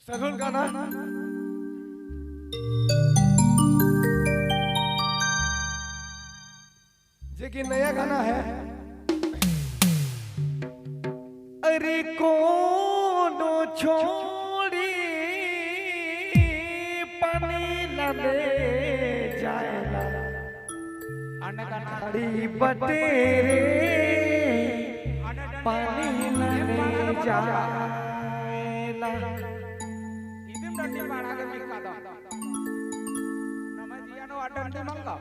Salon गाना जे कि नया गाना है। अरे कौन छोड़ी पानी न ले जाएला अनकड़ी बटेरे पानी न ले जाएला इदिम डंडी पाडागे मिक्कादा नमजियानो अडंडी मंगा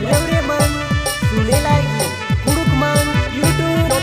रेवरे मन सुने लागी कुडुक मन यूट्यूब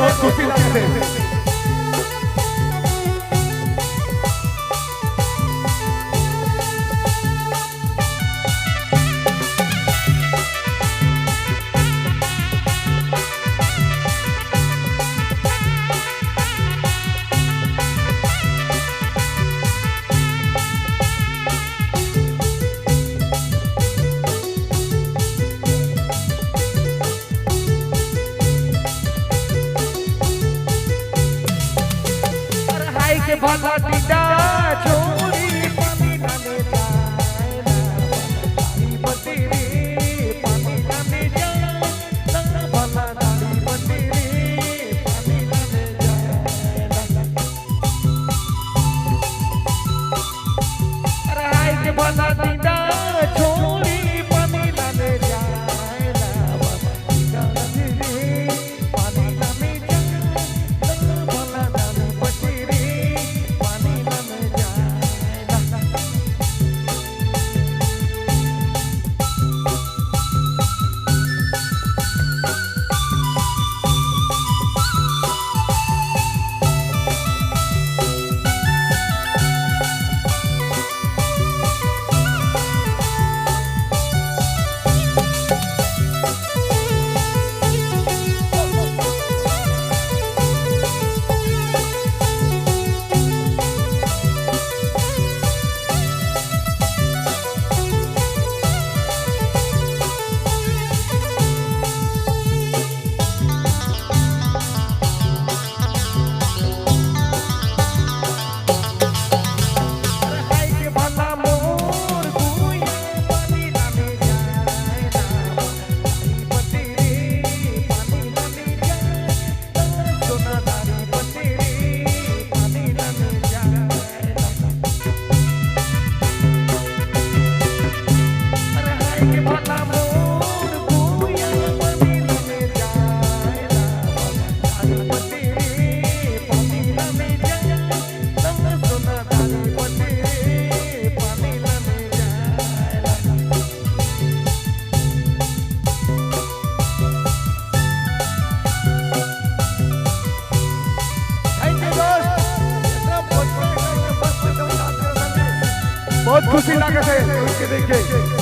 बहुत खुशी लगे थे। भला दीदा छोरी पानी न ले जाएला दाढ़ी बटेरे पानी न ले जाएला भला दाढ़ी बटेरे पानी न ले जाएला अरे हाय के भला दीदा छोरी पानी न ले जाएला दीदा बटेरे पानी न ले जाएला भला दाढ़ी बटेरे बहुत खुशी लगे थे देख के।